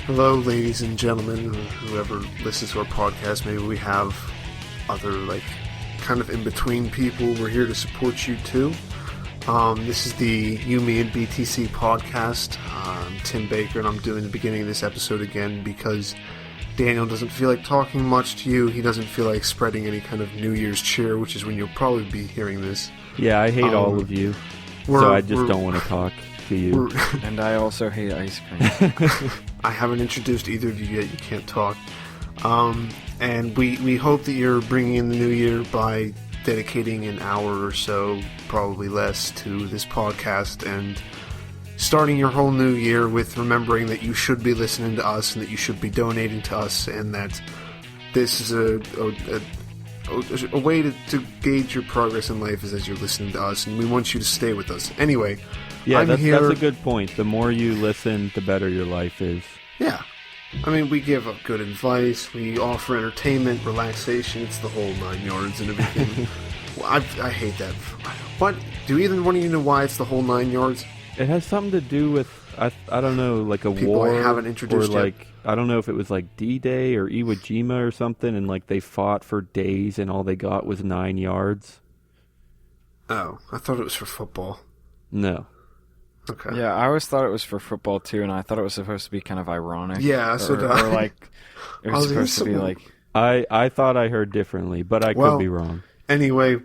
Hello, ladies and gentlemen, or whoever listens to our podcast. Maybe we have other, kind of in-between people. We're here to support you, too. This is the You, Me, and BTC podcast. I'm Tim Baker, and I'm doing the beginning of this episode again because Daniel doesn't feel like talking much to you. He doesn't feel like spreading any kind of New Year's cheer, which is when you'll probably be hearing this. Yeah, I hate all of you, so I just don't want to talk to you. And I also hate ice cream. I haven't introduced either of you yet. You can't talk. And we hope that you're bringing in the new year by dedicating an hour or so, probably less, to this podcast and starting your whole new year with remembering that you should be listening to us and that you should be donating to us and that this is a way to gauge your progress in life is as you're listening to us, and we want you to stay with us. Anyway, yeah, that's a good point. The more you listen, the better your life is. Yeah. I mean, we give good advice, we offer entertainment, relaxation, it's the whole 9 yards and everything. I hate that. What? Do either one of you know why it's the whole 9 yards? It has something to do with, I don't know, like a people war. I haven't introduced or yet. I don't know if it was like D-Day or Iwo Jima or something, and they fought for days and all they got was 9 yards. Oh, I thought it was for football. No. Okay. Yeah, I always thought it was for football too, and I thought it was supposed to be kind of ironic. Yeah, so did I. Or it was supposed to be like... I thought I heard differently, but I could be wrong. Anyway,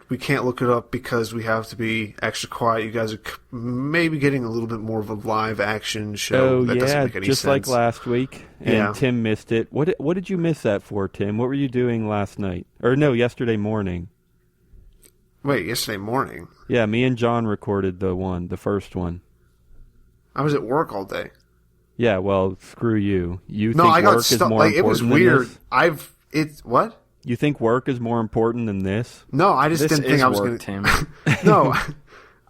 we can't look it up because we have to be extra quiet. You guys are maybe getting a little bit more of a live action show. Oh, that yeah, doesn't make any just sense. like last week, and Yeah. Tim missed it. What did you miss that for, Tim? What were you doing last night? Or no, yesterday morning. Wait, yesterday morning? Yeah, me and John recorded the first one. I was at work all day. Yeah, well, screw you. You No, think I got work is stuck. more It was important than weird. this? What? You think work is more important than this? No, I just This didn't think is I was work, going to. Tim. No,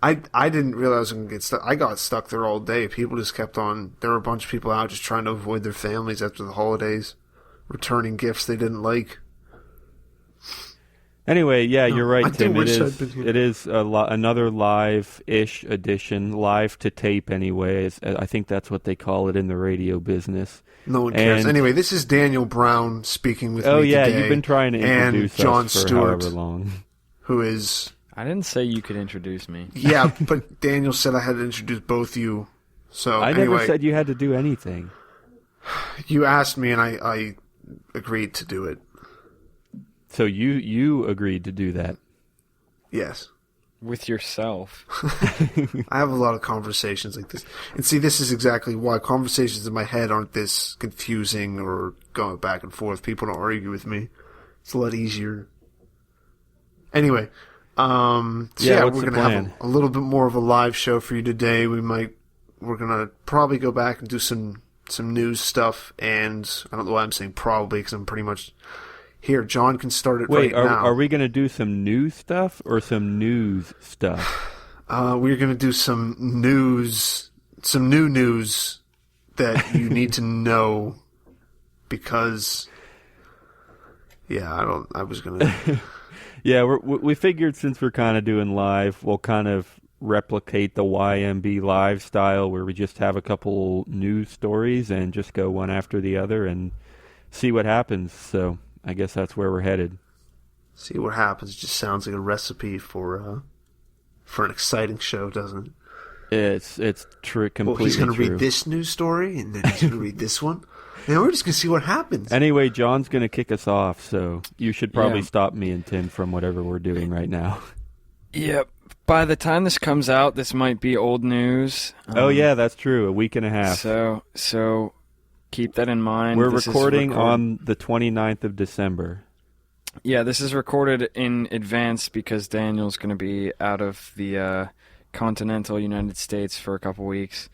I didn't realize I was going to get stuck. I got stuck there all day. People just kept on. There were a bunch of people out just trying to avoid their families after the holidays, returning gifts they didn't like. Anyway, yeah, you're right, I do Tim. wish I'd been here. It is another live-ish edition, live to tape anyway. I think that's what they call it in the radio business. No one cares. And- Anyway, this is Daniel Brown speaking with Oh me yeah, today. you've been trying to and introduce John us for Stewart, however long. who is... I didn't say you could introduce me. Yeah, but Daniel said I had to introduce both you. So I anyway, never said you had to do anything. you asked me and I agreed to do it. So you agreed to do that. Yes. With yourself. I have a lot of conversations like this. And see, this is exactly why conversations in my head aren't this confusing or going back and forth. People don't argue with me. It's a lot easier. Anyway, what's we're the going to plan? have a little bit more of a live show for you today. We're going to probably go back and do some news stuff, and I don't know why I'm saying probably because I'm pretty much here. John can start it Wait, right now. are we going to do some new stuff or some news stuff? We're going to do some new news that you need to know because, I was going to... Yeah, we figured since we're kind of doing live, we'll kind of replicate the YMB live style where we just have a couple news stories and just go one after the other and see what happens. So I guess that's where we're headed. See what happens. It just sounds like a recipe for an exciting show, doesn't it? It's true, completely Well, he's going to true. read this news story, and then he's going to read this one. And we're just going to see what happens. Anyway, John's going to kick us off, so you should probably Yeah. stop me and Tim from whatever we're doing right now. Yep. By the time this comes out, this might be old news. Oh, yeah, that's true. A week and a half. So keep that in mind. We're This is recording on the 29th of December. Yeah, this is recorded in advance because Daniel's going to be out of the continental United States for a couple weeks.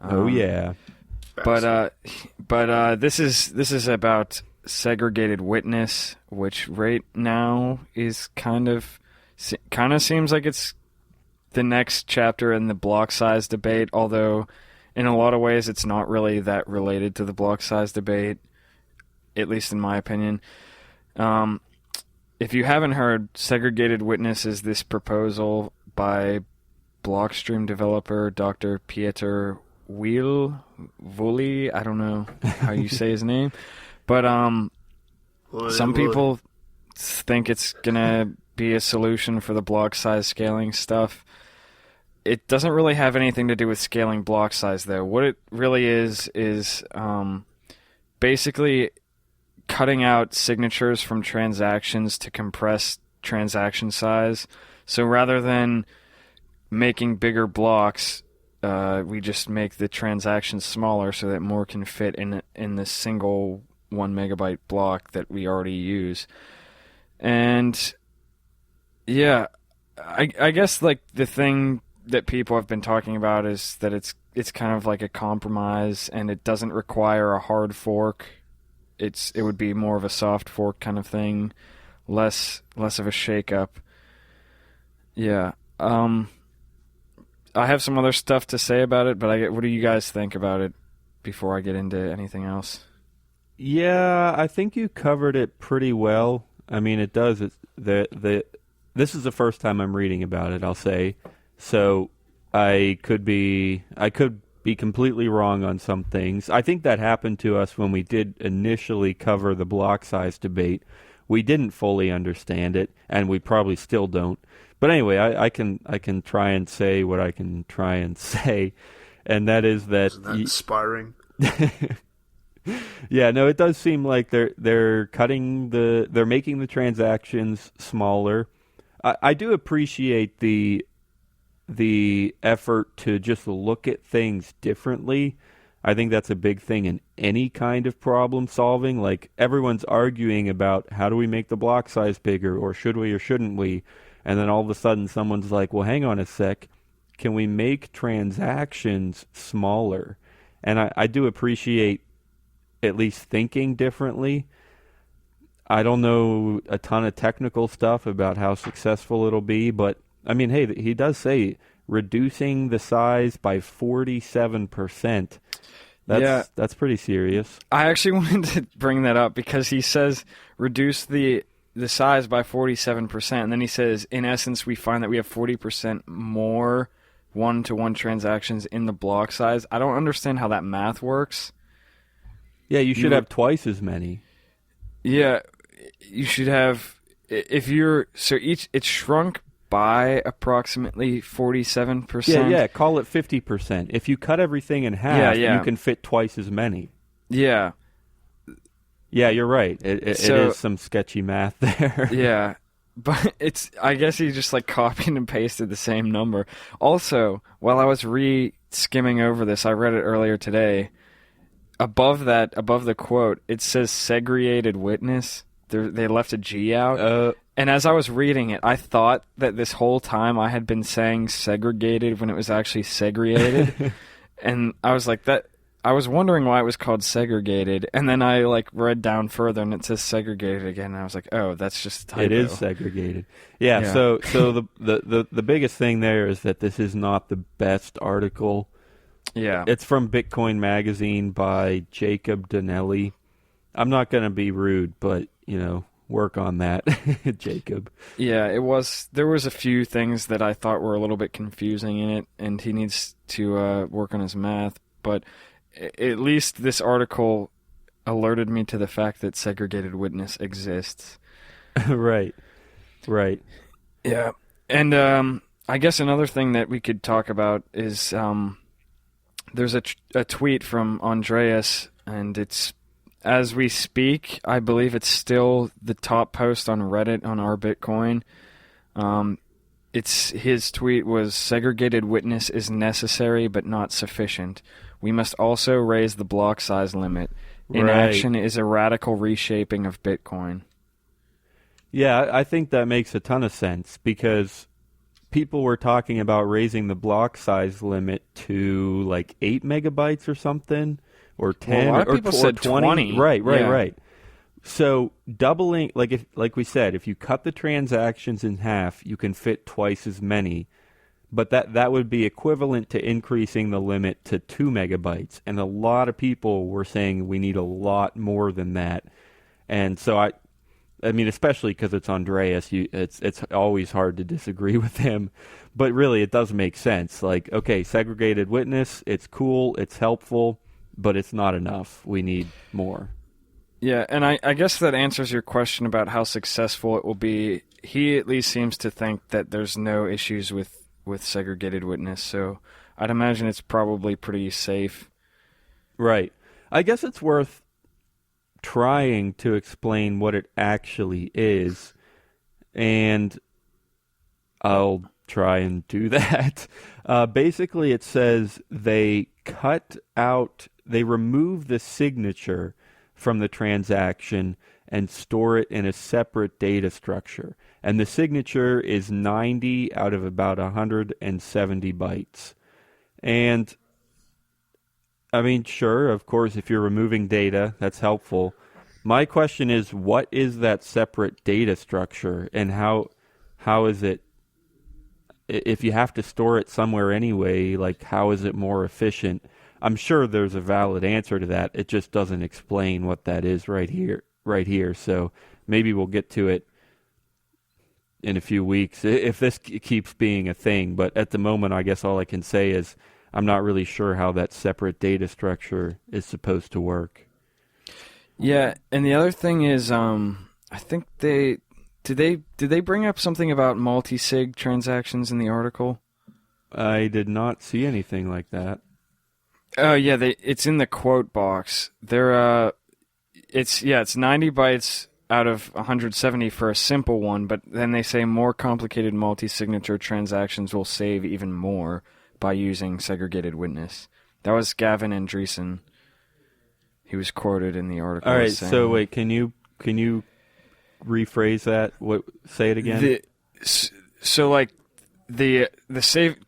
Oh, yeah. But this is about Segregated Witness, which right now is kind of seems like it's the next chapter in the block size debate, although in a lot of ways it's not really that related to the block size debate, at least in my opinion. If you haven't heard, Segregated Witness is this proposal by Blockstream developer Dr. Pieter Woolley. I don't know how you say his name, but some people think it's gonna be a solution for the block size scaling stuff. It doesn't really have anything to do with scaling block size, though. What it really is basically cutting out signatures from transactions to compress transaction size. So rather than making bigger blocks, we just make the transactions smaller so that more can fit in this single 1 megabyte block that we already use. And yeah, I guess like the thing that people have been talking about is that it's kind of like a compromise, and it doesn't require a hard fork. It would be more of a soft fork kind of thing, less of a shakeup. Yeah. I have some other stuff to say about it, but what do you guys think about it before I get into anything else? Yeah, I think you covered it pretty well. I mean, it does. This is the first time I'm reading about it, I'll say. So I could be completely wrong on some things. I think that happened to us when we did initially cover the block size debate. We didn't fully understand it, and we probably still don't. But anyway, I can try and say what I can try and say, and that is that. Isn't that inspiring? Yeah, no, it does seem like they're making the transactions smaller. I do appreciate the effort to just look at things differently. I think that's a big thing in any kind of problem solving. Like, everyone's arguing about how do we make the block size bigger, or should we or shouldn't we? And then all of a sudden someone's like, well, hang on a sec. Can we make transactions smaller? And I do appreciate at least thinking differently. I don't know a ton of technical stuff about how successful it'll be, but I mean, hey, he does say reducing the size by 47%. That's pretty serious. I actually wanted to bring that up because he says reduce the size by 47%, and then he says, in essence, we find that we have 40% more one-to-one transactions in the block size. I don't understand how that math works. Yeah, you should have twice as many. Yeah, you should have. It's shrunk by approximately 47%. Yeah, call it 50%. If you cut everything in half, you can fit twice as many. Yeah. Yeah, you're right. It is some sketchy math there. Yeah, but I guess he just like copied and pasted the same number. Also, while I was skimming over this, I read it earlier today. Above the quote, it says segregated witness. They left a G out. And as I was reading it, I thought that this whole time I had been saying segregated when it was actually segregated. And I was like, I was wondering why it was called segregated. And then I like read down further and it says segregated again. And I was like, oh, that's just a typo. It is segregated. Yeah. So the biggest thing there is that this is not the best article. Yeah. It's from Bitcoin Magazine by Jacob Donnelly. I'm not going to be rude, but, work on that, Jacob. Yeah, there was a few things that I thought were a little bit confusing in it, and he needs to work on his math. But at least this article alerted me to the fact that segregated witness exists. Right. Yeah. And I guess another thing that we could talk about is there's a tweet from Andreas, and it's, as we speak, I believe it's still the top post on Reddit on our Bitcoin. His tweet was, segregated witness is necessary but not sufficient. We must also raise the block size limit. Inaction is a radical reshaping of Bitcoin. Yeah, I think that makes a ton of sense, because people were talking about raising the block size limit to like 8 megabytes or something, or 10, a lot of people said 20. Right. So doubling, like we said, if you cut the transactions in half, you can fit twice as many. But that would be equivalent to increasing the limit to 2 megabytes. And a lot of people were saying we need a lot more than that. And so I mean, especially because it's Andreas, it's always hard to disagree with him. But really, it does make sense. Like, okay, segregated witness, it's cool, it's helpful, but it's not enough. We need more. Yeah, and I guess that answers your question about how successful it will be. He at least seems to think that there's no issues with segregated witness, so I'd imagine it's probably pretty safe. Right. I guess it's worth trying to explain what it actually is, and I'll try and do that. Basically, it says they remove the signature from the transaction and store it in a separate data structure. And the signature is 90 out of about 170 bytes. And, I mean, sure, of course, if you're removing data, that's helpful. My question is, what is that separate data structure, and how is it, if you have to store it somewhere anyway, like, how is it more efficient? I'm sure there's a valid answer to that. It just doesn't explain what that is right here. So maybe we'll get to it in a few weeks if this keeps being a thing. But at the moment, I guess all I can say is I'm not really sure how that separate data structure is supposed to work. Yeah, and the other thing is, I think did they bring up something about multi-sig transactions in the article? I did not see anything like that. Oh yeah, it's in the quote box. It's 90 bytes out of 170 for a simple one, but then they say more complicated multi-signature transactions will save even more by using segregated witness. That was Gavin Andreessen. He was quoted in the article. All right, saying, so wait, can you rephrase that? Say it again.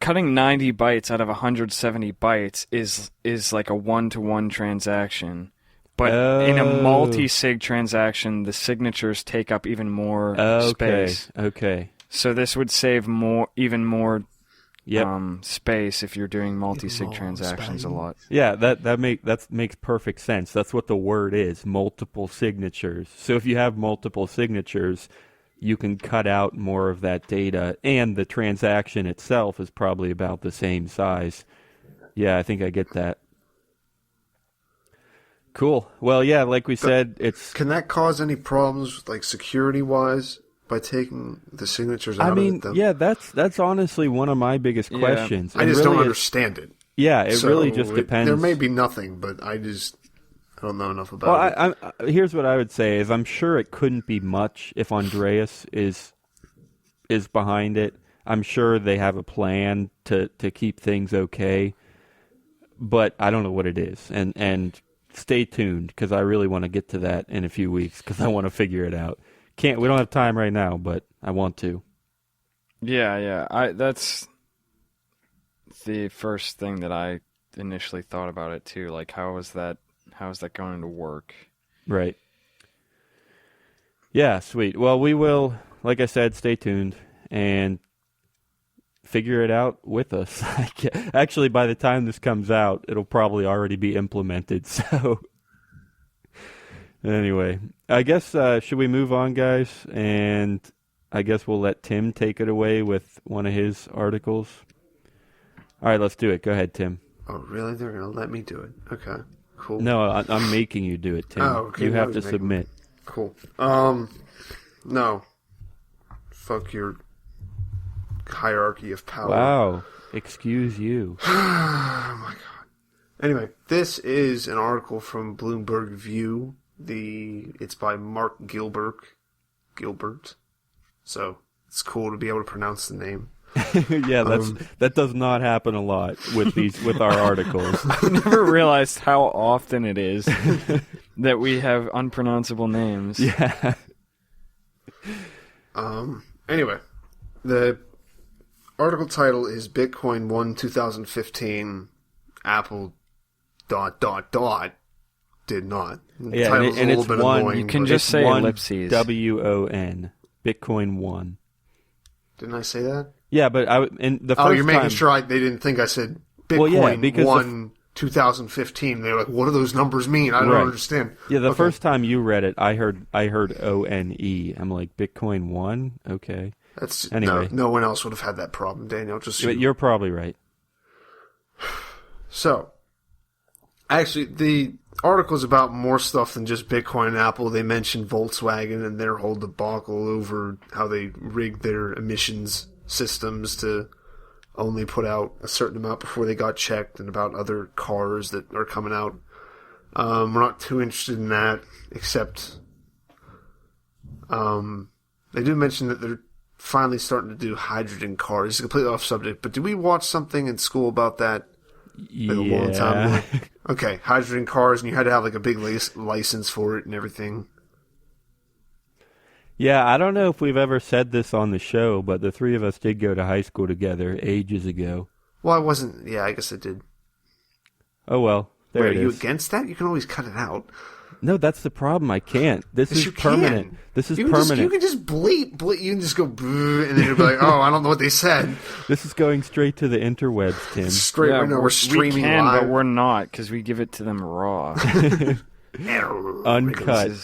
Cutting 90 bytes out of 170 bytes is like a one-to-one transaction. But in a multi-sig transaction, the signatures take up even more space. Okay. So this would save even more space if you're doing multi-sig transactions a lot. Yeah, that makes perfect sense. That's what the word is, multiple signatures. So if you have multiple signatures, you can cut out more of that data, and the transaction itself is probably about the same size. Yeah, I think I get that. Cool. Well, yeah, like we said, it's... Can that cause any problems, like security-wise, by taking the signatures out of it? Yeah, that's honestly one of my biggest questions. I just don't understand it. Yeah, it really just depends. There may be nothing, but I don't know enough about it. Here's what I would say is I'm sure it couldn't be much if Andreas is behind it. I'm sure they have a plan to keep things okay, but I don't know what it is. And stay tuned, because I really want to get to that in a few weeks, because I want to figure it out. We don't have time right now, but I want to. Yeah. That's the first thing that I initially thought about it too. Like, how is that going to work? Right. Yeah, sweet. Well, we will, like I said, stay tuned and figure it out with us. Actually, by the time this comes out, it'll probably already be implemented. So anyway, I guess, should we move on, guys? And I guess we'll let Tim take it away with one of his articles. All right, let's do it. Go ahead, Tim. Oh, really? They're going to let me do it? Okay, cool. No, I'm making you do it, Tim. Oh, okay. You have to submit. Cool. No. Fuck your hierarchy of power. Wow. Excuse you. Oh, my God. Anyway, this is an article from Bloomberg View. It's by Mark Gilbert. So, it's cool to be able to pronounce the name. Yeah, that does not happen a lot with our articles. I never realized how often it is that we have unpronounceable names. Yeah. Anyway, the article title is Bitcoin won 2015. Apple ... did not. The yeah, title's and a it's little bit one. annoying. You can just say ellipses. WON. Bitcoin won. Didn't I say that? Yeah, but the first you're making time, sure they didn't think I said Bitcoin well, yeah, because won 2015. They're like, what do those numbers mean? I don't understand. Yeah, the first time you read it, I heard ONE. I'm like, Bitcoin 1? Okay. That's anyway. No one else would have had that problem, Daniel. Just But you're probably right. So, actually, the article is about more stuff than just Bitcoin and Apple. They mentioned Volkswagen and their whole debacle over how they rigged their emissions systems to only put out a certain amount before they got checked, and about other cars that are coming out. We're not too interested in that, except they do mention that they're finally starting to do hydrogen cars. It's completely off subject, but did we watch something in school about that? Like a long time ago? Okay, hydrogen cars, and you had to have like a big license for it and everything. Yeah, I don't know if we've ever said this on the show, but the three of us did go to high school together ages ago. Well, I wasn't. Yeah, I guess I did. Oh, well. There Wait, it are you is. against that? You can always cut it out. No, that's the problem. I can't. This Yes, is you permanent. can. This is you permanent. You can just bleep. You can just go, and then you'll be like, oh, I don't know what they said. This is going straight to the interwebs, Tim. Straight, we're streaming we can, live. but we're not, because we give it to them raw. Uncut,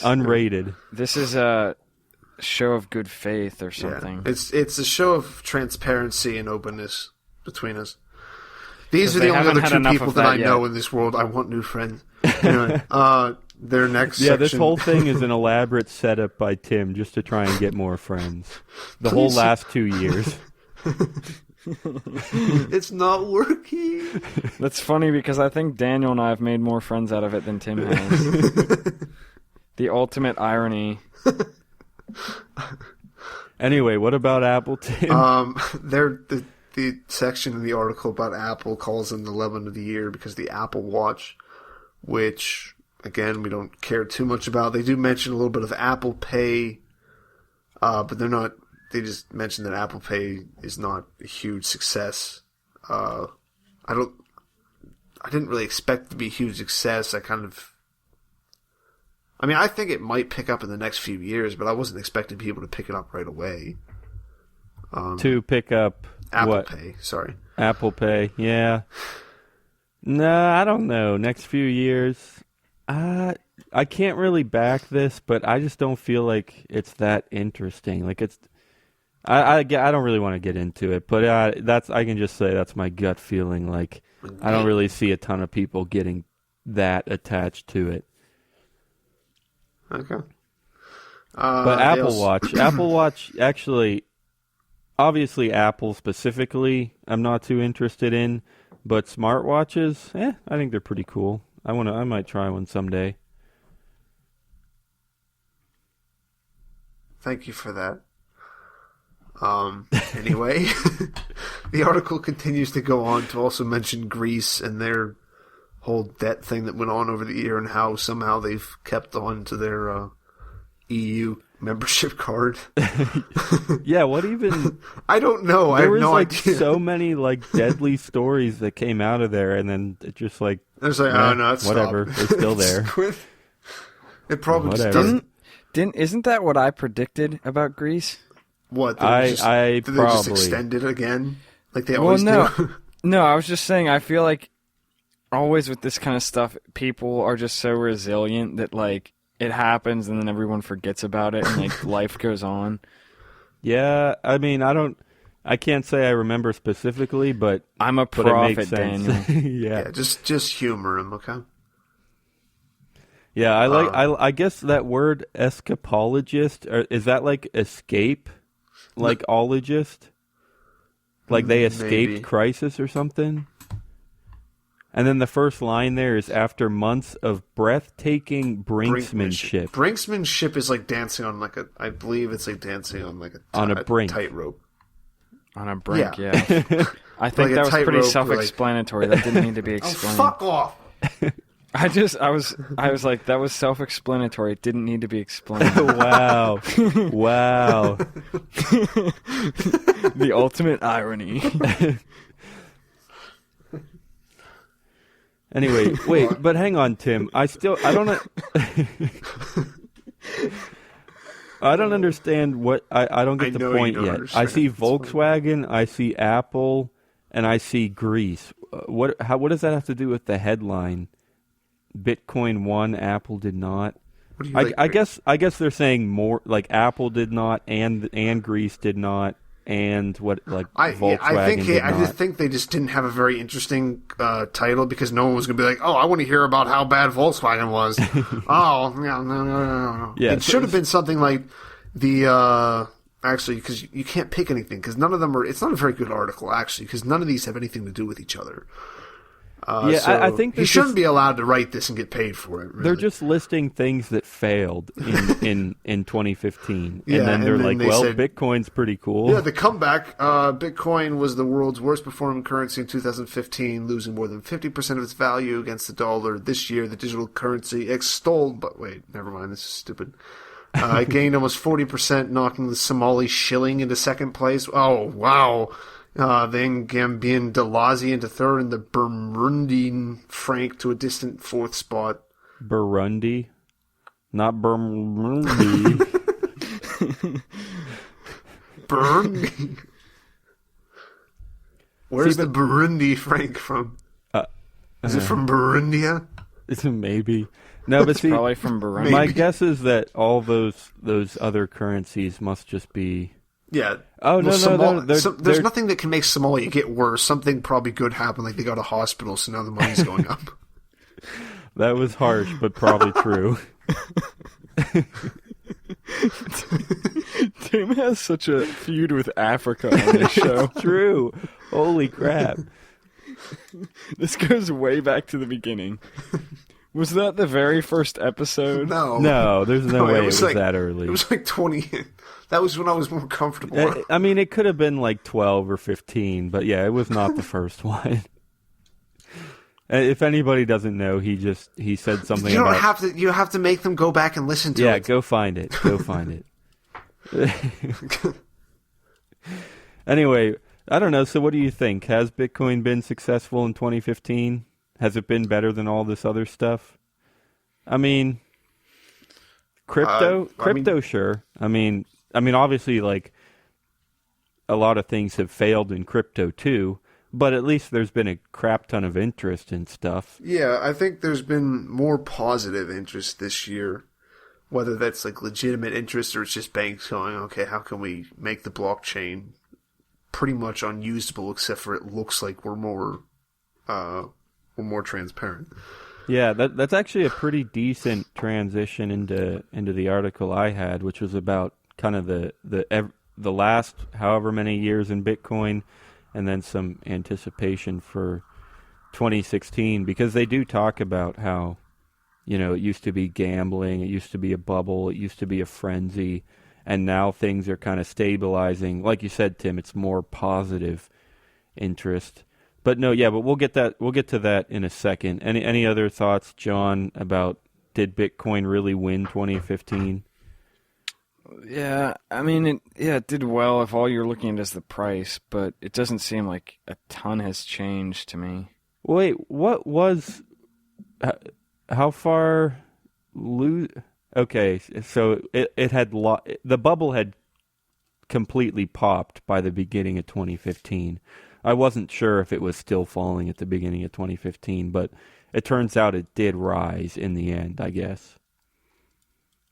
unrated. This is a show of good faith or something. Yeah. It's a show of transparency and openness between us. These are the only other two people that I know in this world. I want new friends. Anyway, their next section. This whole thing is an elaborate setup by Tim just to try and get more friends. The whole last 2 years. It's not working. That's funny because I think Daniel and I have made more friends out of it than Tim has. The ultimate irony. Anyway, what about Apple, Tim? The section in the article about Apple calls them the 11 of the year because the Apple Watch, which, again, we don't care too much about. They do mention a little bit of Apple Pay, but they're not. They just mention that Apple Pay is not a huge success. I didn't really expect it to be a huge success. I think it might pick up in the next few years, but I wasn't expecting people to pick it up right away. To pick up Apple Pay, sorry. Apple Pay, yeah. No, I don't know. Next few years, I can't really back this, but I just don't feel like it's that interesting. Like I don't really want to get into it, but I can just say that's my gut feeling. Like I don't really see a ton of people getting that attached to it. Okay. But Apple Watch actually, obviously Apple specifically, I'm not too interested in. But smartwatches, I think they're pretty cool. I might try one someday. Thank you for that. Anyway, the article continues to go on to also mention Greece and their whole debt thing that went on over the year and how somehow they've kept on to their EU membership card. Yeah, what even? I don't know. I have no idea. So many deadly stories that came out of there, and then it just it's oh no, it's whatever. They're still there. It probably just doesn't. Isn't that what I predicted about Greece? What? I did they probably just extend it again, like they always do? No, I was just saying. I feel like always with this kind of stuff, people are just so resilient that it happens and then everyone forgets about it and life goes on. Yeah, I can't say I remember specifically, but I'm a prophet, Daniel. Yeah, just humor him, okay? Yeah, I guess that word escapologist, is that escape? Ologist? They escaped crisis or something? And then the first line there is after months of breathtaking brinksmanship. Brinksmanship is like dancing on I believe it's like dancing on a brink. Tightrope. On a brink, yeah. I think that was pretty self-explanatory. That didn't need to be explained. Oh, fuck off! I was like, that was self-explanatory. It didn't need to be explained. Wow. The ultimate irony. Anyway, wait, but hang on, Tim. I don't understand what I don't get the point yet. I see Volkswagen, I see Apple, and I see Greece. what does that have to do with the headline? Bitcoin won, Apple did not. What do you I guess they're saying more like Apple did not, and Greece did not, and Volkswagen did not. I just think they just didn't have a very interesting title because no one was going to be like, oh, I want to hear about how bad Volkswagen was. Oh, no. Yeah, it should have been something like the actually, because you can't pick anything because none of them are. It's not a very good article actually because none of these have anything to do with each other. I think he shouldn't be allowed to write this and get paid for it. Really. They're just listing things that failed in 2015, yeah, and then they're like, "Well, said, Bitcoin's pretty cool." Yeah, the comeback. Bitcoin was the world's worst performing currency in 2015, losing more than 50% of its value against the dollar. This year, the digital currency extolled. But wait, never mind. This is stupid. It gained almost 40%, knocking the Somali shilling into second place. Oh wow. Then Gambian Dalazi into third, and the Burundian franc to a distant fourth spot. Burundi? Not Burundi. Burundi? Where's the Burundi franc from? Is it from Burundia? It's maybe. No, but see, probably from Burundi. My guess is that all those other currencies must just be... Yeah. Oh, no, there's nothing that can make Somalia get worse. Something probably good happened, like they got a hospital, so now the money's going up. That was harsh, but probably true. Tim has such a feud with Africa on this show. True. Holy crap. This goes way back to the beginning. Was that the very first episode? No, there's no way it was that early. It was like 20. That was when I was more comfortable. I mean, it could have been like 12 or 15, but yeah, it was not the first one. If anybody doesn't know, he said something. You don't have to. You have to make them go back and listen to it. Yeah, go find it. Go find it. Anyway, I don't know. So, what do you think? Has Bitcoin been successful in 2015? Has it been better than all this other stuff? I mean, crypto, sure. I mean, obviously, like a lot of things have failed in crypto too. But at least there's been a crap ton of interest in stuff. Yeah, I think there's been more positive interest this year. Whether that's like legitimate interest or it's just banks going, okay, how can we make the blockchain pretty much unusable except for it looks like we're more transparent. Yeah, that's actually a pretty decent transition into the article I had, which was about kind of the last however many years in Bitcoin. And then some anticipation for 2016, because they do talk about how, it used to be gambling, it used to be a bubble, it used to be a frenzy, and now things are kind of stabilizing. Like you said, Tim, it's more positive interest. But no, yeah, but we'll get to that in a second. Any other thoughts, John, about did Bitcoin really win 2015? Yeah, I mean, it did well if all you're looking at is the price, but it doesn't seem like a ton has changed to me. Wait, what was... how far... Okay, so it had... the bubble had completely popped by the beginning of 2015. I wasn't sure if it was still falling at the beginning of 2015, but it turns out it did rise in the end, I guess.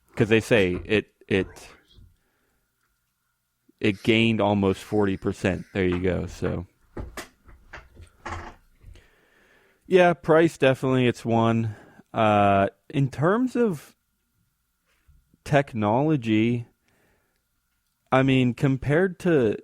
Because they say it gained almost 40%. There you go. So, yeah, price definitely it's one. In terms of technology, I mean, compared to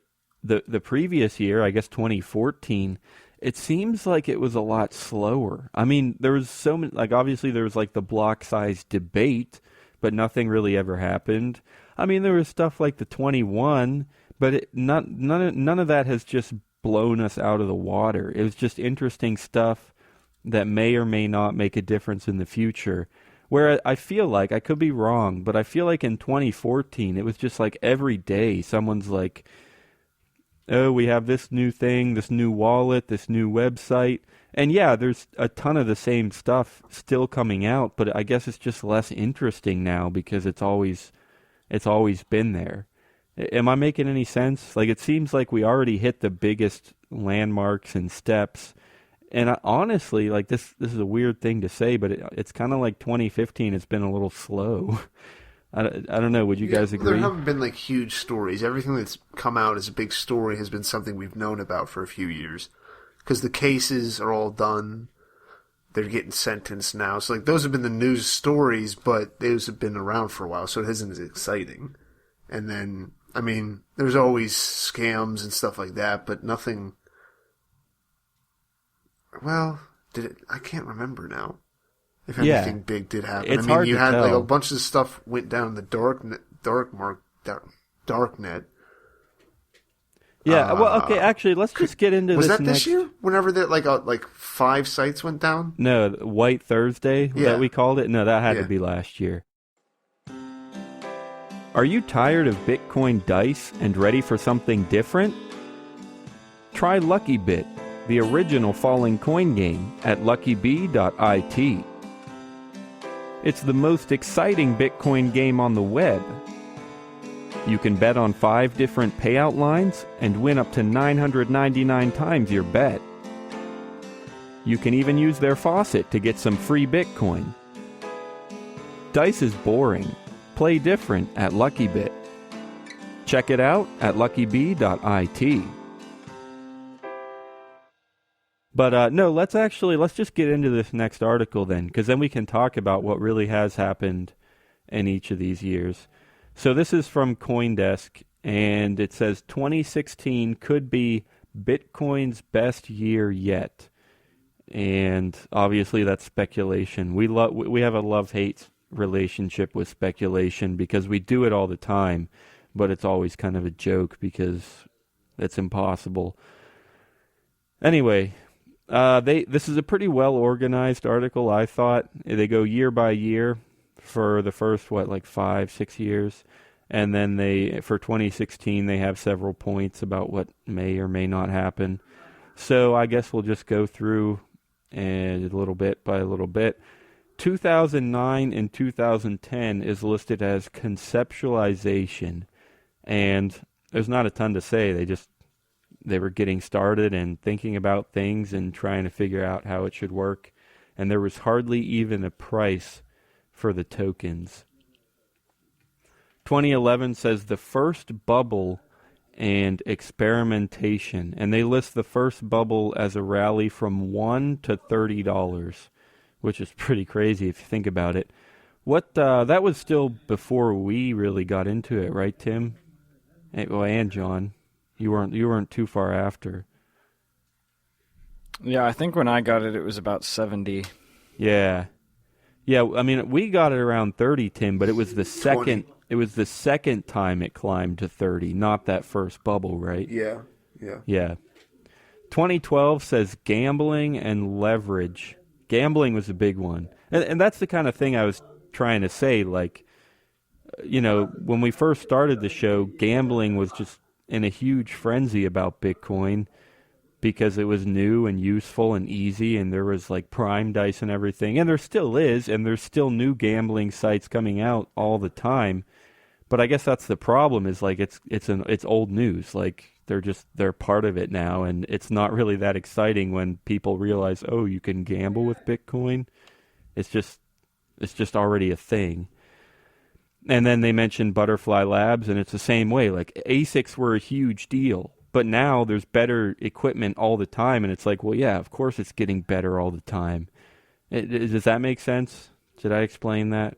the previous year, I guess 2014, it seems like it was a lot slower. I mean, there was so many, like obviously there was like the block size debate, but nothing really ever happened. I mean, there was stuff like the 21, but none of that has just blown us out of the water. It was just interesting stuff that may or may not make a difference in the future. Where I feel like, I could be wrong, but I feel like in 2014, it was just like every day someone's like, oh, we have this new thing, this new wallet, this new website. And yeah, there's a ton of the same stuff still coming out, but I guess it's just less interesting now because it's always been there. Am I making any sense? Like, it seems like we already hit the biggest landmarks and steps, And honestly, like this is a weird thing to say, but it's kind of like 2015. It's been a little slow. I don't know. Would you guys agree? There haven't been like huge stories. Everything that's come out as a big story has been something we've known about for a few years. Because the cases are all done. They're getting sentenced now. So like those have been the news stories, but those have been around for a while, so it isn't as exciting. And then, I mean, there's always scams and stuff like that, but nothing... Well, I can't remember now. If anything big did happen. It's hard you to had tell. like a bunch of stuff went down the darknet. Yeah. Well, okay. Actually, let's just get into was this. Was that this year? Whenever that like 5 sites went down? No, White Thursday that we called it. No, that had to be last year. Are you tired of Bitcoin dice and ready for something different? Try LuckyBit, the original falling coin game, at luckybit. It's the most exciting Bitcoin game on the web. You can bet on 5 different payout lines and win up to 999 times your bet. You can even use their faucet to get some free Bitcoin. Dice is boring. Play different at LuckyBit. Check it out at luckybit. But no, let's just get into this next article then, because then we can talk about what really has happened in each of these years. So this is from CoinDesk, and it says 2016 could be Bitcoin's best year yet. And obviously that's speculation. We have a love-hate relationship with speculation because we do it all the time, but it's always kind of a joke because it's impossible. Anyway, this is a pretty well-organized article, I thought. They go year by year for the first, 5-6 years. And then for 2016, they have several points about what may or may not happen. So I guess we'll just go through a little bit by a little bit. 2009 and 2010 is listed as conceptualization. And there's not a ton to say. They were getting started and thinking about things and trying to figure out how it should work. And there was hardly even a price for the tokens. 2011 says the first bubble and experimentation. And they list the first bubble as a rally from $1 to $30, which is pretty crazy if you think about it. That was still before we really got into it, right, Tim? And John. You weren't too far after. Yeah, I think when I got it, it was about 70. Yeah. I mean, we got it around 30, Tim, but it was the second. 20. It was the second time it climbed to 30, not that first bubble, right? Yeah. 2012 says gambling and leverage. Gambling was a big one, and that's the kind of thing I was trying to say. Like, when we first started the show, gambling was just in a huge frenzy about Bitcoin because it was new and useful and easy, and there was like Prime Dice and everything, and there still is, and there's still new gambling sites coming out all the time. But I guess that's the problem, is like it's old news. Like they're part of it now, and it's not really that exciting when people realize, oh, you can gamble with Bitcoin. It's just already a thing. And then they mentioned Butterfly Labs, and it's the same way. Like, ASICs were a huge deal, but now there's better equipment all the time, and it's like, well, yeah, of course it's getting better all the time. Does that make sense? Did I explain that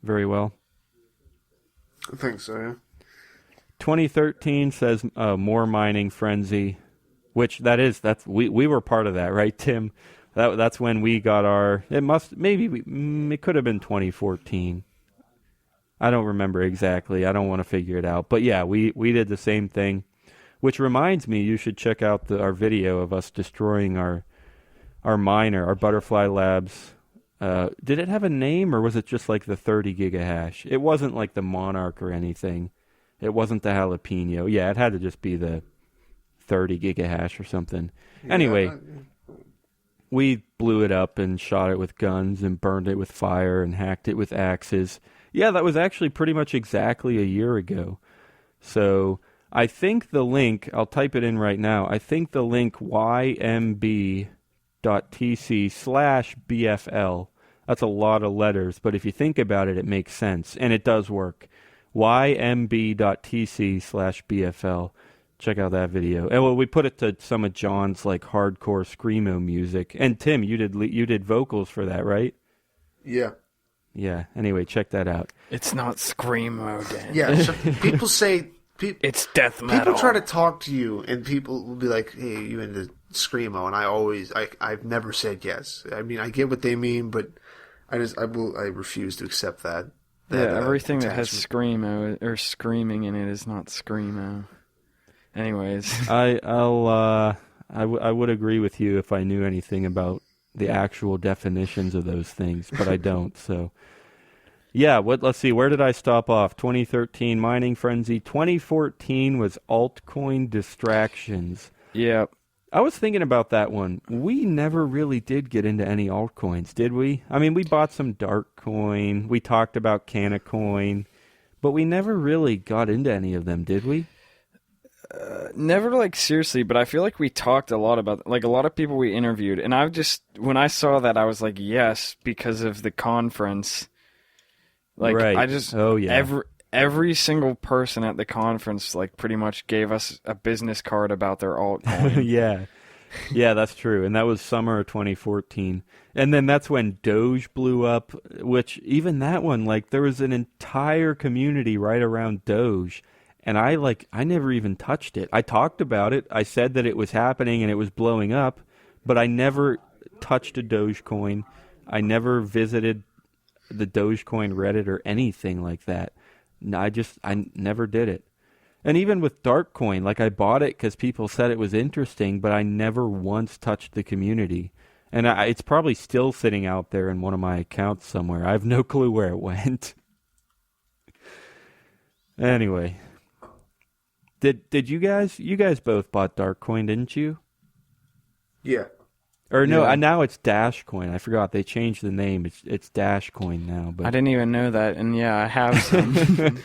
very well? I think so, yeah. 2013 says more mining frenzy, which we were part of that, right, Tim? That's when we got our. It could have been 2014. I don't remember exactly. I don't want to figure it out. But yeah, we did the same thing. Which reminds me, you should check out our video of us destroying our miner, our Butterfly Labs. Did it have a name, or was it just like the 30 gigahash? It wasn't like the Monarch or anything. It wasn't the Jalapeno. Yeah, it had to just be the 30 gigahash or something. Yeah, anyway, we blew it up and shot it with guns and burned it with fire and hacked it with axes. Yeah, that was actually pretty much exactly a year ago. So I think the link, I'll type it in right now. I think the link ymb.tc/BFL. That's a lot of letters, but if you think about it, it makes sense, and it does work. ymb.tc/BFL. Check out that video. And well, we put it to some of John's like hardcore screamo music. And Tim, you did vocals for that, right? Yeah. Yeah. Anyway, check that out. It's not screamo, Dan. Yeah. So people say it's death metal. People try to talk to you, and people will be like, "Hey, you into screamo?" And I've never said yes. I mean, I get what they mean, but I refuse to accept that. Everything that has attachment. screamo or screaming in it is not screamo. Anyways, I would agree with you if I knew anything about the actual definitions of those things, but I don't. So, yeah. Let's see. Where did I stop off? 2013 mining frenzy. 2014 was altcoin distractions. yeah. I was thinking about that one. We never really did get into any altcoins, did we? I mean, we bought some Darkcoin. We talked about Canacoin, but we never really got into any of them, did we? Never like seriously, but I feel like we talked a lot about like a lot of people we interviewed, and when I saw that I was like yes because of the conference. Like right. I just every single person at the conference like pretty much gave us a business card about their altcoin. Yeah, that's true. And that was summer of 2014. And then that's when Doge blew up, which even that one, like there was an entire community right around Doge. And I never even touched it. I talked about it. I said that it was happening and it was blowing up, but I never touched a Dogecoin. I never visited the Dogecoin Reddit or anything like that. I never did it. And even with Darkcoin, like I bought it because people said it was interesting, but I never once touched the community. And it's probably still sitting out there in one of my accounts somewhere. I have no clue where it went. Anyway. Did you guys both bought Darkcoin, didn't you? Yeah. Or no, now it's Dashcoin. I forgot they changed the name. It's Dashcoin now. But I didn't even know that, and yeah, I have some.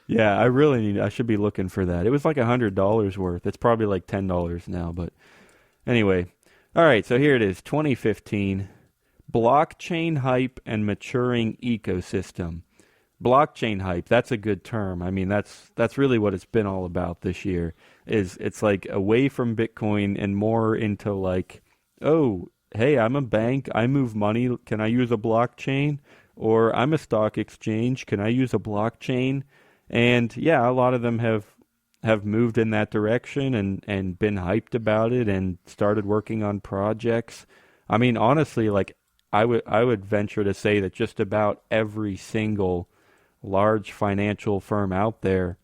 yeah, I should be looking for that. It was like $100 worth. It's probably like $10 now, but anyway. All right, so here it is, 2015. Blockchain hype and maturing ecosystem. Blockchain hype, that's a good term. I mean, that's really what it's been all about this year. It's like away from Bitcoin and more into like, oh, hey, I'm a bank, I move money, can I use a blockchain? Or I'm a stock exchange, can I use a blockchain? And yeah, a lot of them have moved in that direction and been hyped about it and started working on projects. I mean, honestly, like I would venture to say that just about every single large financial firm out there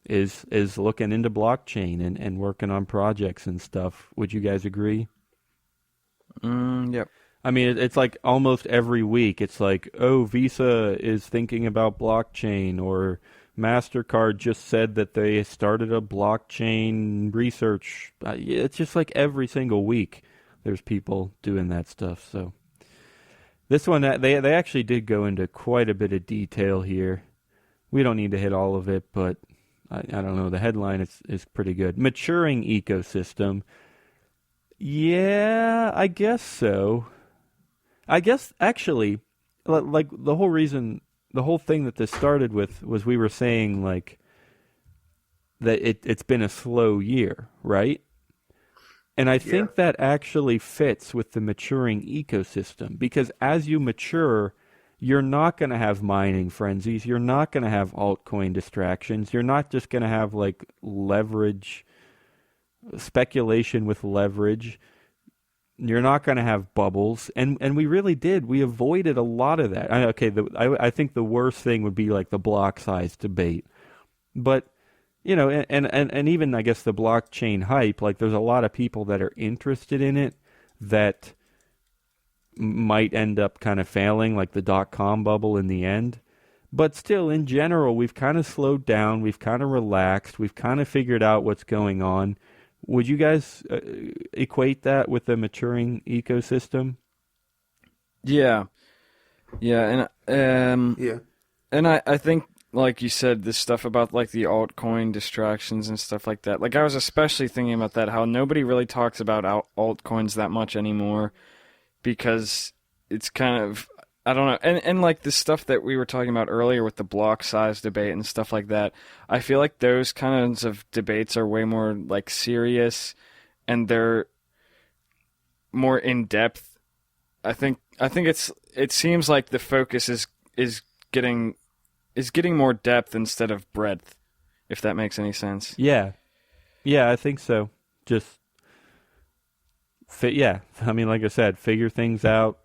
is looking into blockchain and working on projects and stuff. Would you guys agree? Yep. I mean, it's like almost every week. It's like, oh, Visa is thinking about blockchain, or MasterCard just said that they started a blockchain research. It's just like every single week there's people doing that stuff. So this one, they actually did go into quite a bit of detail here. We don't need to hit all of it, but I don't know. The headline is pretty good. Maturing ecosystem. Yeah, I guess so. I guess actually, like the whole thing that this started with was we were saying like that it's been a slow year, right? And I think that actually fits with the maturing ecosystem, because as you mature, you're not going to have mining frenzies. You're not going to have altcoin distractions. You're not just going to have like leverage, speculation with leverage. You're not going to have bubbles. And we really did. We avoided a lot of that. I think the worst thing would be like the block size debate. But you know, and even, I guess, the blockchain hype, like there's a lot of people that are interested in it that might end up kind of failing, like the dot-com bubble in the end. But still, in general, we've kind of slowed down, we've kind of relaxed, we've kind of figured out what's going on. Would you guys equate that with the maturing ecosystem? Yeah. And I think like you said, this stuff about like the altcoin distractions and stuff like that. Like I was especially thinking about that, how nobody really talks about altcoins that much anymore because it's kind of, I don't know. And like the stuff that we were talking about earlier with the block size debate and stuff like that, I feel like those kinds of debates are way more like serious and they're more in depth. I think it seems like the focus is getting more depth instead of breadth, if that makes any sense. Yeah, I think so. Just I mean, like I said, figure things out,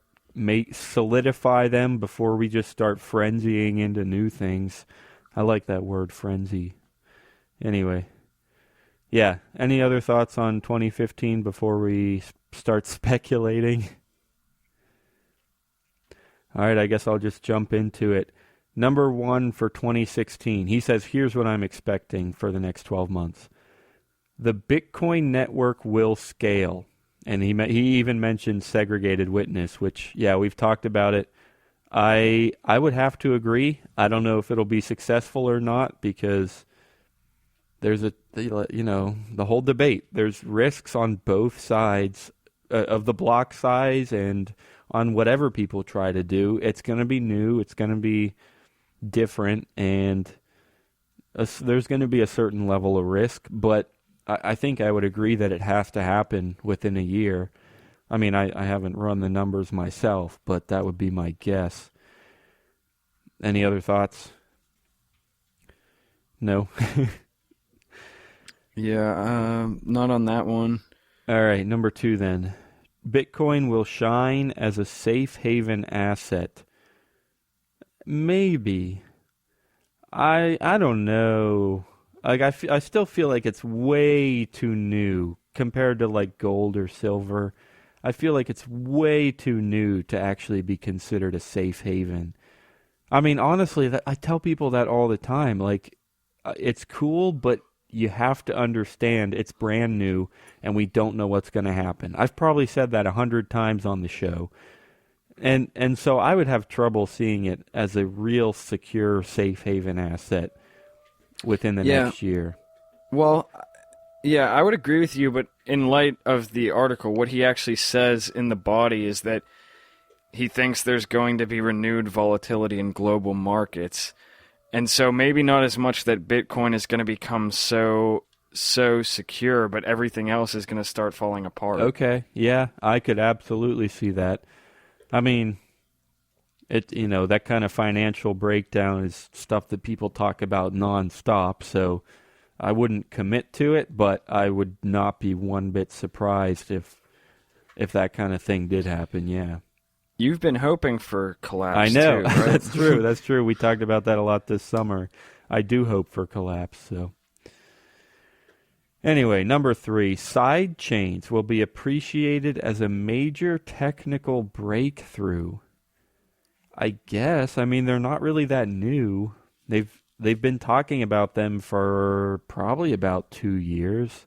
solidify them before we just start frenzying into new things. I like that word, frenzy. Anyway, yeah. Any other thoughts on 2015 before we start speculating? All right, I guess I'll just jump into it. Number 1 for 2016. He says, here's what I'm expecting for the next 12 months. The Bitcoin network will scale. And he even mentioned Segregated Witness, which, yeah, we've talked about it. I would have to agree. I don't know if it'll be successful or not because there's the whole debate. There's risks on both sides of the block size and on whatever people try to do. It's going to be new. It's going to be different, and there's going to be a certain level of risk, but I think I would agree that it has to happen within a year. I mean, I haven't run the numbers myself, but that would be my guess. Any other thoughts? No? Yeah, not on that one. All right, number 2 then. Bitcoin will shine as a safe haven asset. Maybe. I don't know. Like I still feel like it's way too new compared to like gold or silver. I feel like it's way too new to actually be considered a safe haven. I mean, honestly, I tell people that all the time. Like, it's cool, but you have to understand it's brand new and we don't know what's going to happen. I've probably said that 100 times on the show. And so I would have trouble seeing it as a real secure safe haven asset within the next year. Well, yeah, I would agree with you, but in light of the article, what he actually says in the body is that he thinks there's going to be renewed volatility in global markets. And so maybe not as much that Bitcoin is going to become so secure, but everything else is going to start falling apart. Okay, yeah, I could absolutely see that. I mean, that kind of financial breakdown is stuff that people talk about nonstop, so I wouldn't commit to it, but I would not be one bit surprised if that kind of thing did happen, yeah. You've been hoping for collapse, I know. too, right? That's true. We talked about that a lot this summer. I do hope for collapse, so. Anyway, number 3, side chains will be appreciated as a major technical breakthrough. I guess. I mean, they're not really that new. They've been talking about them for probably about 2 years.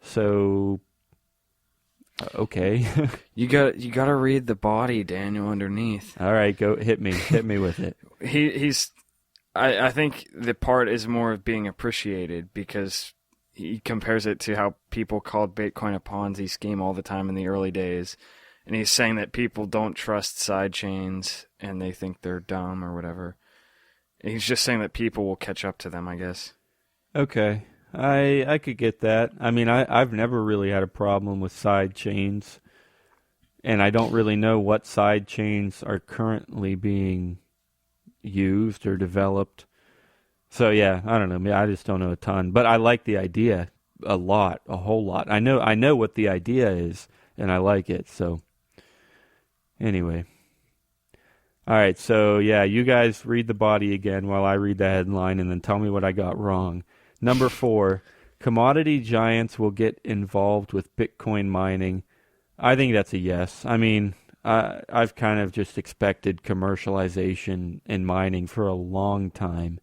So, okay. You got to read the body, Daniel, underneath. All right, go hit me with it. I think the part is more of being appreciated because he compares it to how people called Bitcoin a Ponzi scheme all the time in the early days. And he's saying that people don't trust side chains and they think they're dumb or whatever. And he's just saying that people will catch up to them, I guess. Okay. I could get that. I mean, I've never really had a problem with side chains. And I don't really know what side chains are currently being used or developed. So yeah, I don't know. I just don't know a ton, but I like the idea a whole lot. I know what the idea is, and I like it. So anyway, all right. So yeah, you guys read the body again while I read the headline, and then tell me what I got wrong. Number 4, commodity giants will get involved with Bitcoin mining. I think that's a yes. I mean, I've kind of just expected commercialization in mining for a long time.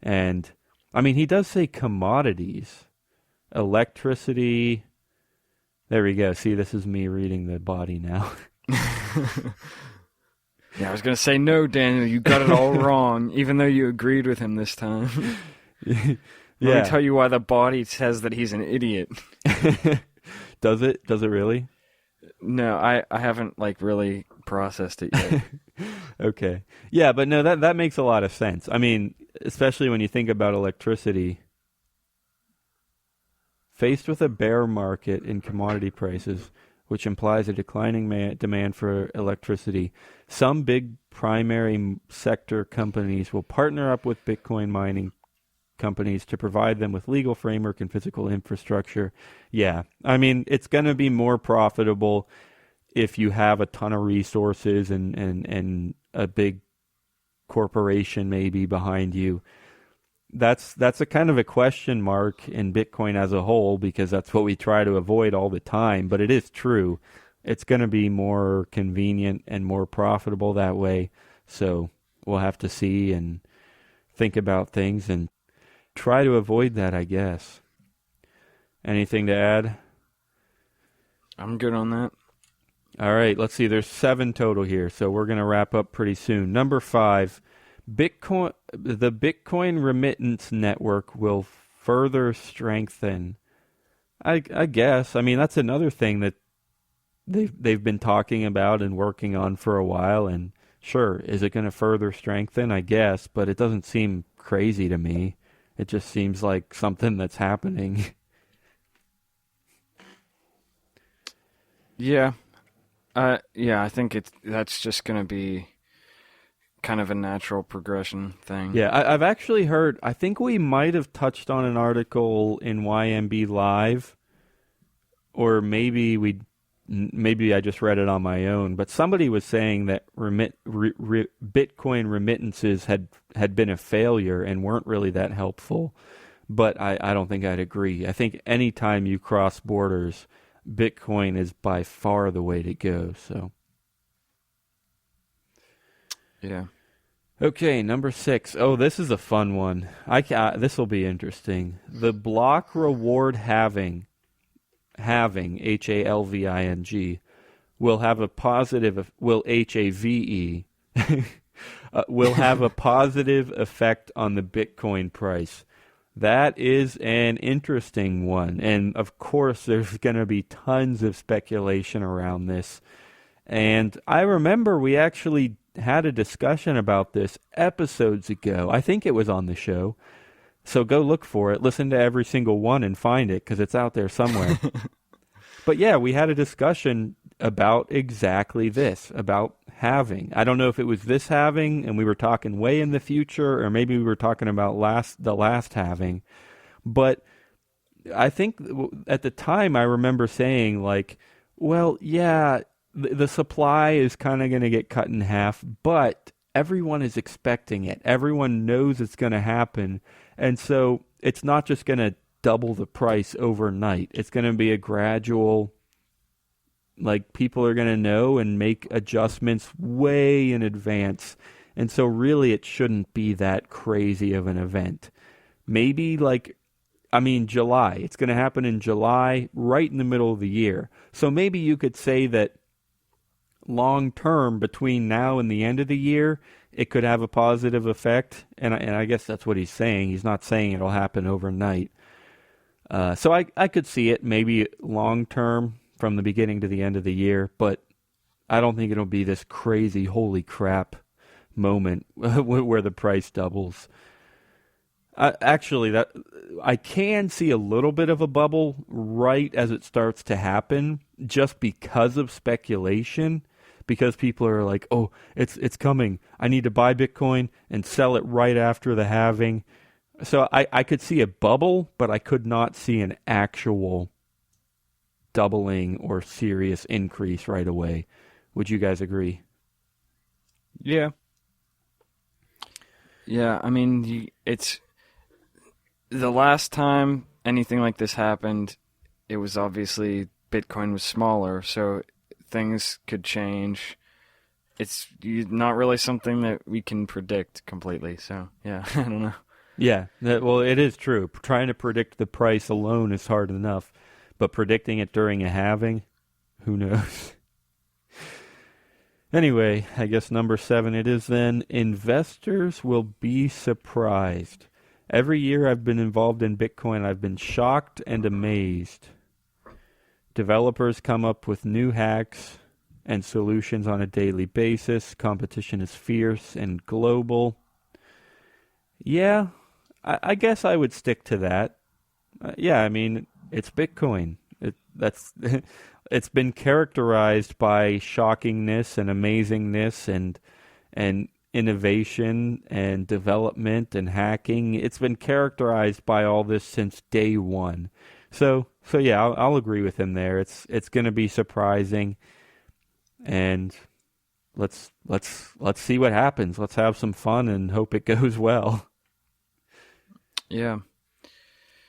And, I mean, he does say commodities, electricity. There we go. See, this is me reading the body now. Yeah, I was going to say, no, Daniel, you got it all wrong, even though you agreed with him this time. Yeah. Let me tell you why the body says that he's an idiot. Does it? Does it really? No, I haven't, really processed it yet. Okay. Yeah, but no, that makes a lot of sense. I mean, especially when you think about electricity. Faced with a bear market in commodity prices, which implies a declining demand for electricity, some big primary sector companies will partner up with Bitcoin mining companies to provide them with legal framework and physical infrastructure. Yeah, I mean, it's going to be more profitable if you have a ton of resources and a big corporation maybe behind you. That's a kind of a question mark in Bitcoin as a whole, because that's what we try to avoid all the time. But it is true. It's going to be more convenient and more profitable that way. So we'll have to see and think about things and try to avoid that, I guess. Anything to add? I'm good on that. All right, let's see. There's 7 total here, so we're going to wrap up pretty soon. Number 5. The Bitcoin remittance network will further strengthen. I guess. I mean, that's another thing that they've been talking about and working on for a while. And sure, is it going to further strengthen? I guess, but it doesn't seem crazy to me. It just seems like something that's happening. Yeah. I think that's just going to be kind of a natural progression thing. Yeah, I've actually heard, I think we might have touched on an article in YMB Live, or maybe I just read it on my own, but somebody was saying that Bitcoin remittances had been a failure and weren't really that helpful, but I don't think I'd agree. I think anytime you cross borders, Bitcoin is by far the way to go, so... Yeah. Okay, number 6. Oh, this is a fun one. This will be interesting. The block reward halving, Halving, will have a positive, will HAVE, will have a positive effect on the Bitcoin price. That is an interesting one. And of course, there's going to be tons of speculation around this. And I remember we actually had a discussion about this episodes ago. I think it was on the show. So go look for it. Listen to every single one and find it, because it's out there somewhere. But yeah, we had a discussion about exactly this, about halving. I don't know if it was this halving and we were talking way in the future, or maybe we were talking about the last halving. But I think at the time I remember saying, like, well, yeah, the supply is kind of going to get cut in half, but everyone is expecting it. Everyone knows it's going to happen. And so it's not just going to double the price overnight. It's going to be a gradual, like, people are going to know and make adjustments way in advance. And so really it shouldn't be that crazy of an event. Maybe July. It's going to happen in July, right in the middle of the year. So maybe you could say that long term, between now and the end of the year, it could have a positive effect. And I guess that's what he's saying. He's not saying it'll happen overnight. So I could see it maybe long term from the beginning to the end of the year, but I don't think it'll be this crazy, holy crap moment where the price doubles. Actually, that I can see a little bit of a bubble right as it starts to happen, just because of speculation, because people are like, oh, it's coming. I need to buy Bitcoin and sell it right after the halving. So I could see a bubble, but I could not see an actual doubling or serious increase right away. Would you guys agree? Yeah. Yeah, I mean, it's... The last time anything like this happened, it was obviously Bitcoin was smaller, so things could change. It's not really something that we can predict completely, so yeah, I don't know. Yeah, well, it is true. Trying to predict the price alone is hard enough, but predicting it during a halving, who knows? Anyway, I guess number 7 it is then. Investors will be surprised. Every year I've been involved in Bitcoin, I've been shocked and amazed. Developers come up with new hacks and solutions on a daily basis. Competition is fierce and global. Yeah, I guess I would stick to that. Yeah, I mean, it's Bitcoin. It's been characterized by shockingness and amazingness and innovation and development and hacking. It's been characterized by all this since day one. So yeah, I'll agree with him there. It's going to be surprising, and let's see what happens. Let's have some fun and hope it goes well. Yeah.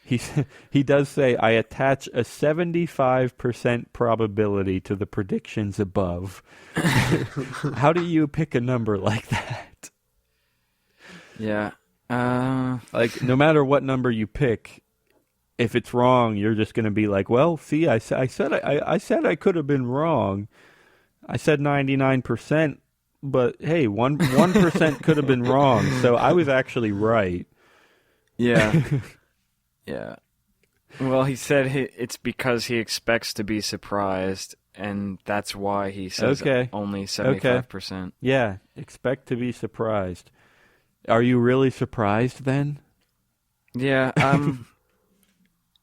He does say, I attach a 75% probability to the predictions above. How do you pick a number like that? Yeah. Like, no matter what number you pick, if it's wrong, you're just going to be like, well, see, I said I could have been wrong. I said 99%, but hey, 1% could have been wrong, so I was actually right. Yeah. Yeah. Well, he said it's because he expects to be surprised, and that's why he says only 75%. Okay. Yeah, expect to be surprised. Are you really surprised then? Yeah.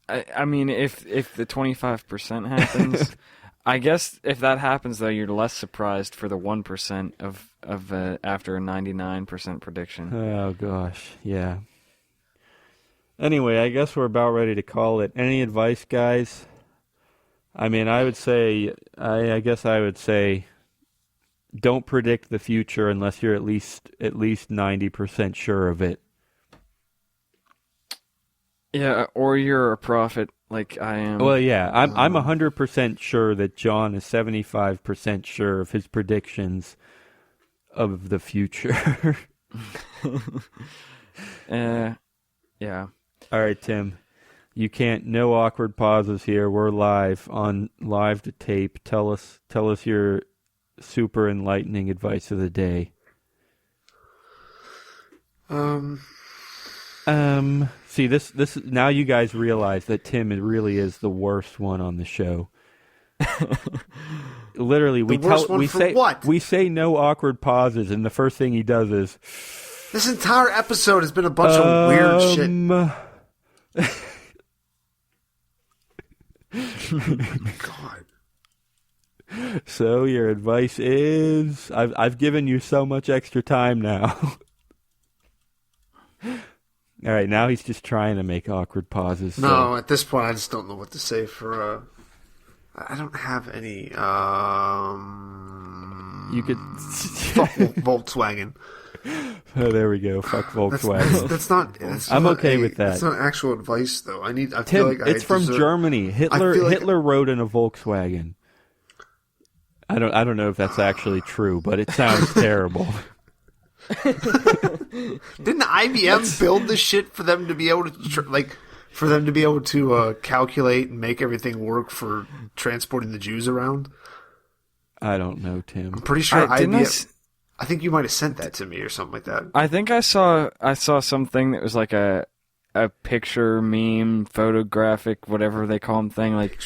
I mean, if the 25% happens, I guess if that happens, though, you're less surprised for the 1% of after a 99% prediction. Oh, gosh. Yeah. Anyway, I guess we're about ready to call it. Any advice, guys? I mean, I would say, I guess I would say, don't predict the future unless you're at least 90% sure of it. Yeah, or you're a prophet like I am. Well, yeah, I'm 100% sure that John is 75% sure of his predictions of the future. Yeah. All right, Tim. No awkward pauses here. We're live to tape. Tell us your super enlightening advice of the day. See, this now you guys realize that Tim really is the worst one on the show. Literally, we say no awkward pauses, and the first thing he does is this entire episode has been a bunch of weird shit. God. So your advice is I've given you so much extra time now. All right, now he's just trying to make awkward pauses. No, at this point I just don't know what to say for I don't have any you could fuck Volkswagen. Oh, there we go. Fuck Volkswagen. That's not. I'm okay with that. That's not actual advice, though. I Tim, feel like it's from Germany. Hitler rode in a Volkswagen. I don't know if that's actually true, but it sounds terrible. Didn't IBM build this shit for them to be able to calculate and make everything work for transporting the Jews around? I don't know, Tim. I'm pretty sure IBM. I think you might have sent that to me or something like that. I think I saw something that was like a picture, meme, photographic, whatever they call them thing, like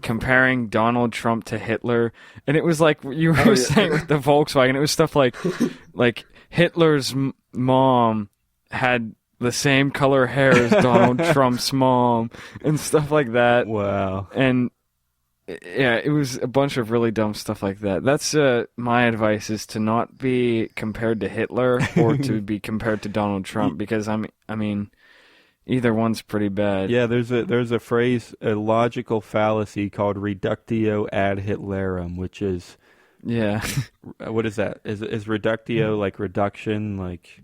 comparing Donald Trump to Hitler, and it was like you were saying with the Volkswagen, it was stuff like Hitler's mom had the same color hair as Donald Trump's mom and stuff like that. Wow. And yeah, it was a bunch of really dumb stuff like that. That's my advice, is to not be compared to Hitler or to be compared to Donald Trump, because I mean, either one's pretty bad. Yeah, there's a phrase, a logical fallacy called reductio ad Hitlerum, which is what is that? Is reductio like reduction, like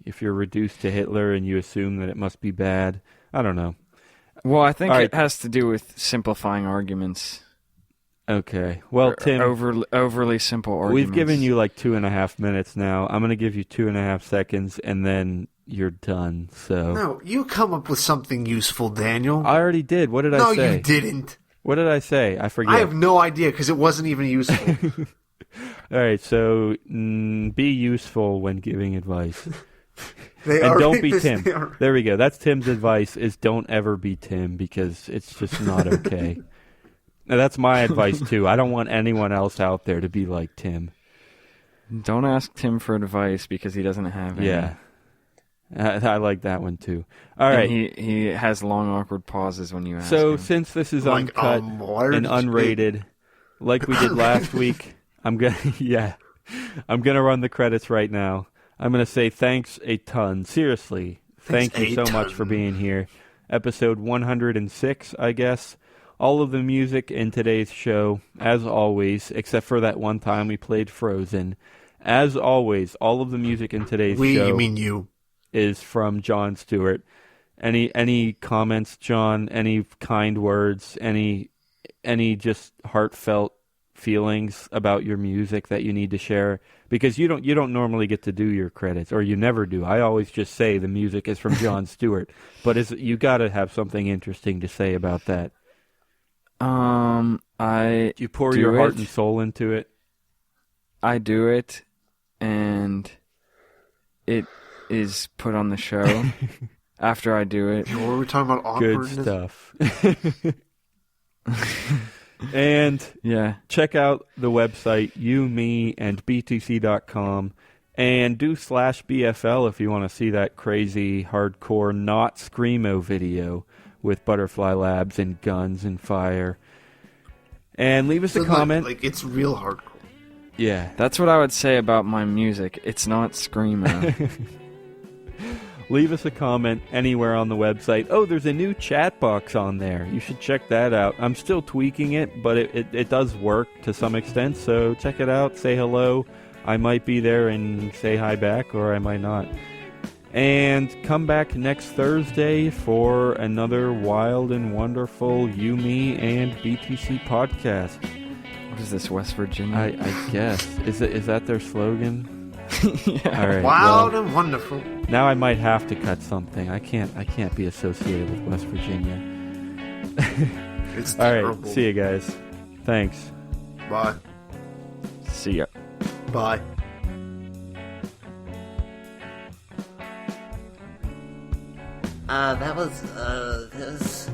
if you're reduced to Hitler and you assume that it must be bad? I don't know. Well, I think it has to do with simplifying arguments. Okay. Well, Tim, overly simple arguments. We've given you like 2.5 minutes now. I'm going to give you 2.5 seconds, and then you're done. So no, you come up with something useful, Daniel. I already did. What did I say? No, you didn't. What did I say? I forget. I have no idea because it wasn't even useful. All right, so be useful when giving advice. They And are don't be rapists, Tim. they are- There we go. That's Tim's advice, is don't ever be Tim, because it's just not okay. Now, that's my advice, too. I don't want anyone else out there to be like Tim. Don't ask Tim for advice because he doesn't have any. Yeah. I like that one, too. All And right. he has long, awkward pauses when you ask So him. since this is Like, uncut where and did you- unrated, like we did last week, I'm gonna run the credits right now. I'm gonna say thanks a ton. Seriously, thank Thanks you a so much ton. for being here. Episode 106, I guess. All of the music in today's show, as always, except for that one time we played Frozen. As always, all of the music in today's show you mean you. is from John Stewart. Any comments, John? Any kind words? Any just heartfelt feelings about your music that you need to share? Because you don't normally get to do your credits, or you never do. I always just say the music is from John Stewart, but you got to have something interesting to say about that. I You pour do your heart it. and soul into it. I do it, and it is put on the show after I do it. What were we talking about? Good Awkwardness? stuff. And Yeah. check out the website, btc.com, and do /BFL if you want to see that crazy, hardcore, not Screamo video with Butterfly Labs and guns and fire. And leave us So, a comment. Like, it's real hardcore. Yeah. That's what I would say about my music. It's not screamo. Leave us a comment anywhere on the website. Oh, there's a new chat box on there. You should check that out. I'm still tweaking it, but it does work to some extent, so check it out. Say hello. I might be there and say hi back, or I might not. And come back next Thursday for another wild and wonderful You, Me, and BTC podcast. What is this, West Virginia? I guess. Is that their slogan? Yeah. All right. Wild well, and wonderful. now I might have to cut something. I can't be associated with West Virginia. It's All right. terrible. See you guys. Thanks. Bye. See ya. Bye. That was